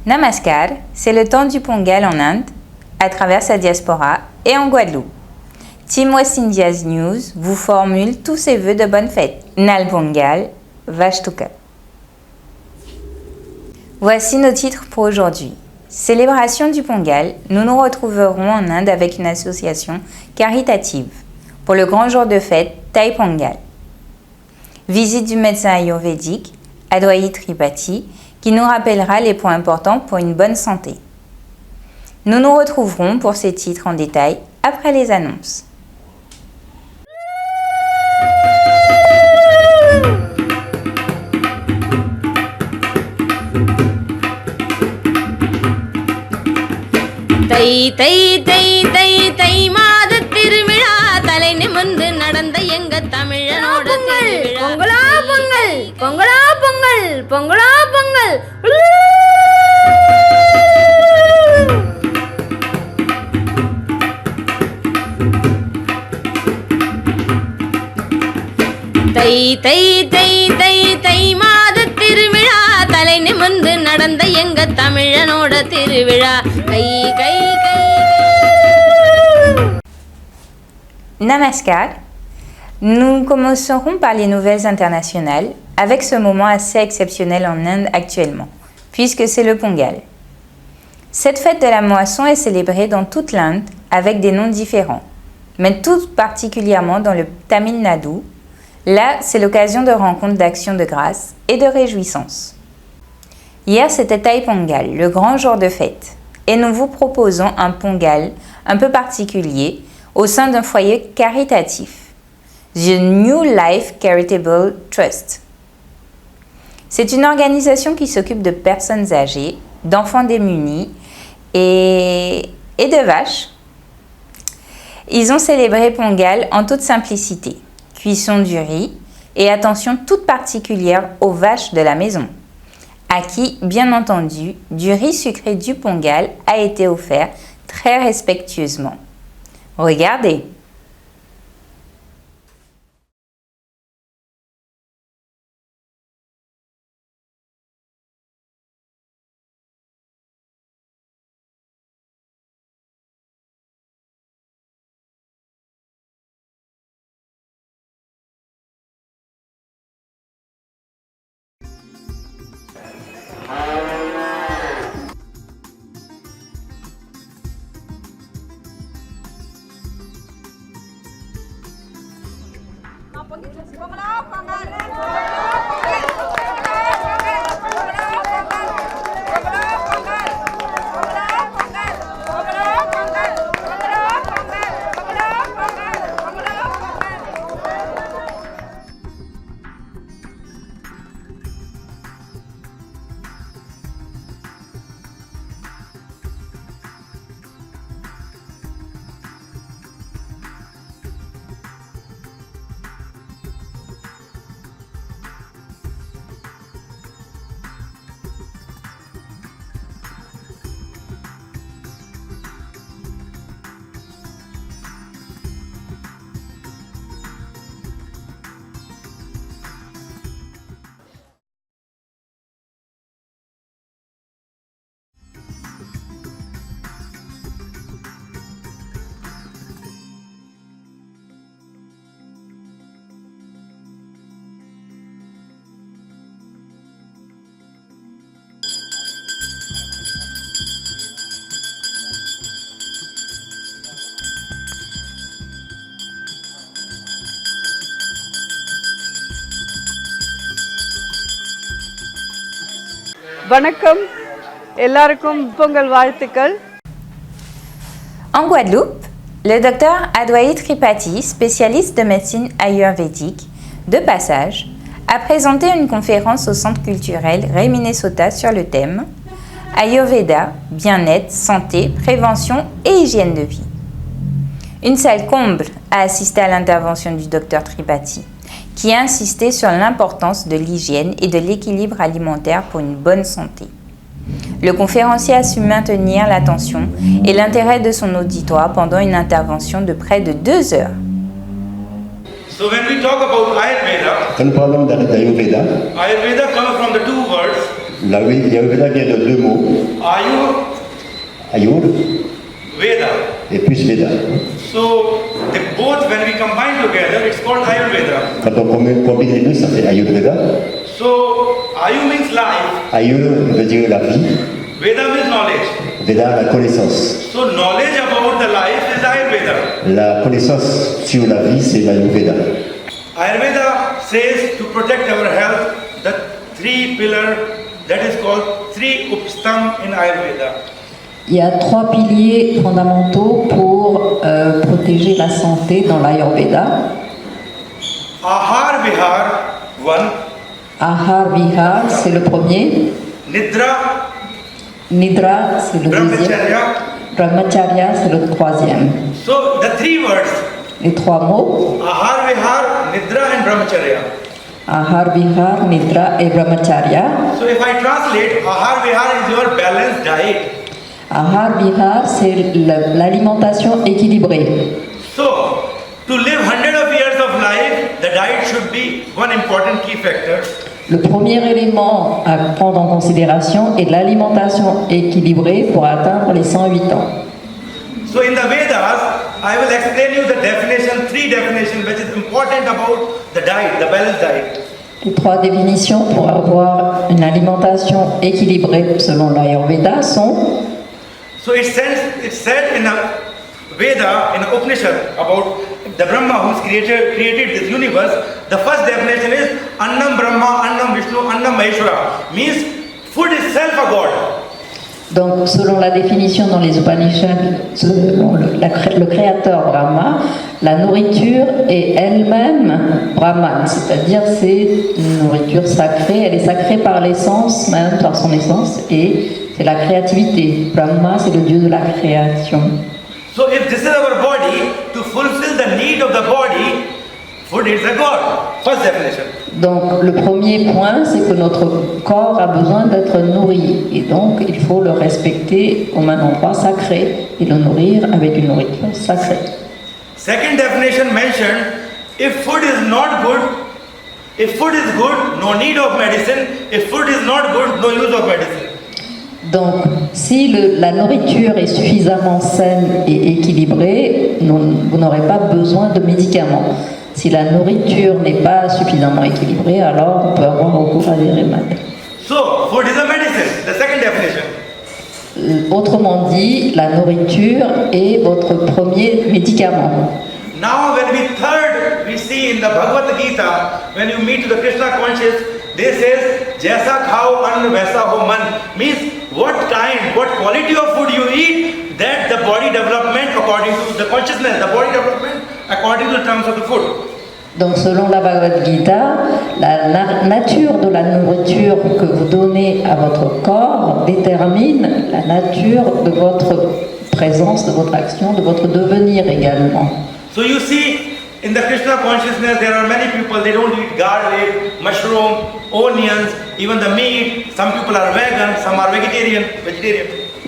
Namaskar, c'est le temps du Pongal en Inde, à travers sa diaspora et en Guadeloupe. Team West India's News vous formule tous ses vœux de bonne fête. Nal Pongal, Vashtuka. Voici nos titres pour aujourd'hui. Célébration du Pongal, nous nous retrouverons en Inde avec une association caritative pour le grand jour de fête Thai Pongal. Visite du médecin ayurvédique Adwait Tripathi qui nous rappellera les points importants pour une bonne santé. Nous nous retrouverons pour ces titres en détail après les annonces. தை தை தை தை தை மாத திருவிழா தலை நிமிர்ந்து நடந்த எங்க தமிழனோட திருவிழா. பொங்கலா பொங்கல் பொங்கலா பொங்கல் பொங்கலா பொங்கல். தை தை தை தை தை மாத திருவிழா தலை நிமிர்ந்து நடந்த எங்க தமிழனோட திருவிழா. கை கை கை. Namaskar. Nous commencerons par les nouvelles internationales avec ce moment assez exceptionnel en Inde actuellement, puisque c'est le Pongal. Cette fête de la moisson est célébrée dans toute l'Inde avec des noms différents, mais tout particulièrement dans le Tamil Nadu. Là, c'est l'occasion de rencontres d'actions de grâce et de réjouissance. Hier, c'était Thai Pongal, le grand jour de fête, et nous vous proposons un Pongal un peu particulier au sein d'un foyer caritatif, The New Life Charitable Trust. C'est une organisation qui s'occupe de personnes âgées, d'enfants démunis et de vaches. Ils ont célébré Pongal en toute simplicité, cuisson du riz et attention toute particulière aux vaches de la maison, à qui, bien entendu, du riz sucré du Pongal a été offert très respectueusement. Regardez! வணக்கம் எல்லாருக்கும் பொங்கல் வாழ்த்துக்கள். En Guadeloupe, le docteur Adwait Tripathi, spécialiste de médecine ayurvédique, de passage, a présenté une conférence au Centre culturel Ray Minnesota sur le thème Ayurveda, bien-être, santé, prévention et hygiène de vie. Une salle comble a assisté à l'intervention du docteur Tripathi, qui a insisté sur l'importance de l'hygiène et de l'équilibre alimentaire pour une bonne santé. Le conférencier a su maintenir l'attention et l'intérêt de son auditoire pendant une intervention de près de 2 heures. So when we talk about Ayurveda, Ayurveda Ayurveda comes from the two words L'Ayurveda vient de deux mots, Ayu, Ayur Veda. et plus Veda. So they both, when we combine together, it's called Ayurveda. Quand on combine les deux, ça fait Ayurveda. So Ayu means life, Ayur veut dire la vie, Veda means knowledge. Veda la connaissance. So knowledge about the life is Ayurveda. La connaissance sur la vie, c'est l'Ayurveda. Ayurveda says to protect our health, the three pillar that is called three upstam in Ayurveda. Il y a 3 piliers fondamentaux pour protéger la santé dans l'Ayurveda. Ahar Vihar, one. Ahar Vihar, c'est le premier. Nidra, Nidra, c'est le deuxième. Brahmacharya. Brahmacharya, c'est le troisième. So the three words, Les 3 mots, Ahar Vihar, Nidra and Brahmacharya. Ahar Vihar, Nidra et Brahmacharya. So if I translate, Ahar Vihar is your balanced diet. Ahar Vihar, c'est l'alimentation équilibrée. So to live 100 of years of life, the diet should be one important key factor. Le premier élément à prendre en considération est l'alimentation équilibrée pour atteindre les 108 ans. So in the Vedas, I will explain you the definition, three definitions, which is important about the diet, the balanced diet. Les 3 définitions pour avoir une alimentation équilibrée selon l'Ayurveda sont So it's said in a Veda, in a Upanishad, about the Brahma who's created this universe. The first definition is Annam Brahma, Annam Vishnu, Annam Maheshwara. Means food itself a God. donc selon la définition dans les Upanishads, selon le créateur Brahma, la nourriture est elle-même Brahman, c'est-à-dire c'est une nourriture sacrée, elle est sacrée par l'essence, même par son essence, et c'est la créativité. Brahma, c'est le dieu de la création. So if this is our body, to fulfill the need of the body, food is a God. First definition. Donc le premier point, c'est que notre corps a besoin d'être nourri, et donc il faut le respecter comme un endroit sacré et le nourrir avec une nourriture sacrée. Second definition mentioned, if food is not good, if food is good, no need of medicine. If food is not good, no use of medicine. Donc, si la nourriture est suffisamment saine et équilibrée, vous n'aurez pas besoin de médicaments. Si la nourriture n'est pas suffisamment équilibrée, alors on peut avoir recours à des remèdes. So, food is a medicine, the second definition. Autrement dit, la nourriture est votre premier médicament. Now, when we see in the Bhagavad Gita, when you meet the Krishna conscious, they says, Jaisa khao ann vaisa ho man. Means what kind, what quality of food you eat, that the body development according to the consciousness, the body development according to the terms of the food. Donc selon la Bhagavad Gita, la nature de la nourriture que vous donnez à votre corps détermine la nature de votre présence, de votre action, de votre devenir également. So you see, in the Krishna consciousness, there are many people, they don't eat garlic, mushroom, onions, even the meat. Some people are vegan, some are vegetarian.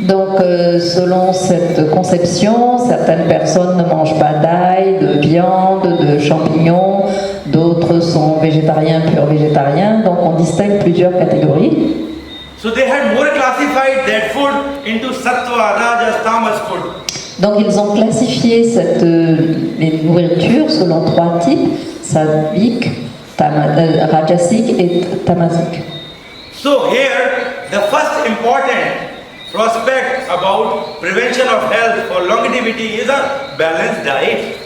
Donc, selon cette conception, certaines personnes ne mangent pas d'ail, de viande, de champignons, d'autres sont végétariens, purs végétariens, donc on distingue plusieurs catégories. So they had more classified that food into sattva, rajas, tamas food. Donc ils ont classifié les nourritures selon 3 types, sattvique, rajasique et tamasique. So here, the first important prospect about prevention of health for longevity is a balanced diet.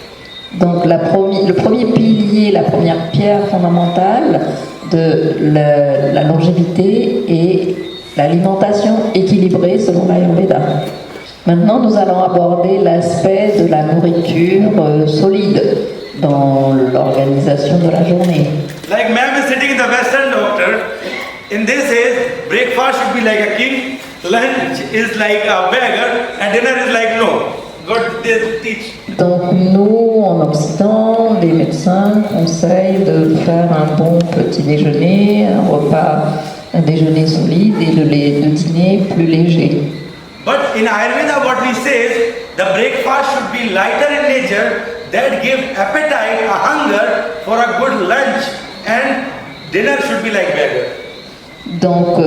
Donc le premier pilier, la première pierre fondamentale de la longévité est l'alimentation équilibrée selon l'Ayurveda. Maintenant, nous allons aborder l'aspect de la nourriture solide dans l'organisation de la journée. Like ma'am is sitting in the Western doctor, in this is breakfast should be like a king, lunch is like a beggar, and dinner is like no. God they teach. Donc nous, en Occident, les médecins conseillent de faire un bon petit déjeuner, un déjeuner solide et le dîner plus léger. But in Ayurveda what we say is the breakfast should be lighter in nature, that give appetite, a hunger for a good lunch, and dinner should be like beggar. Donc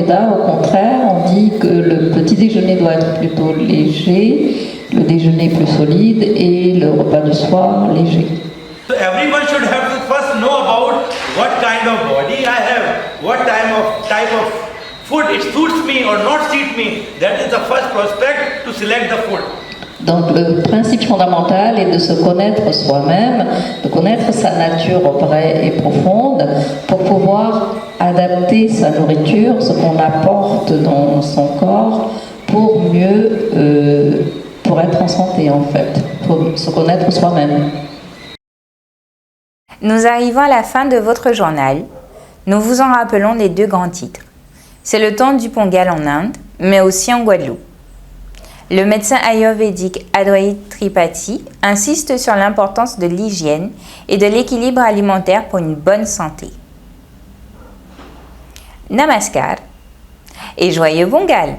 Ayurveda, au contraire, on dit que le petit déjeuner doit être plutôt léger, le déjeuner plus solide et le repas du soir léger. So everyone should have to first know about what kind of body I have, what type of food it suits me or not suits me. That is the first prospect to select the food. Donc le principe fondamental est de se connaître soi-même, de connaître sa nature vraie et profonde pour pouvoir adapter sa nourriture, ce qu'on apporte dans son corps pour mieux, pour être en santé en fait, pour se connaître soi-même. Nous arrivons à la fin de votre journal. Nous vous en rappelons les 2 grands titres. C'est le temps du Pongal en Inde, mais aussi en Guadeloupe. Le médecin ayurvédique Advait Tripathi insiste sur l'importance de l'hygiène et de l'équilibre alimentaire pour une bonne santé. Namaskar et joyeux Pongal!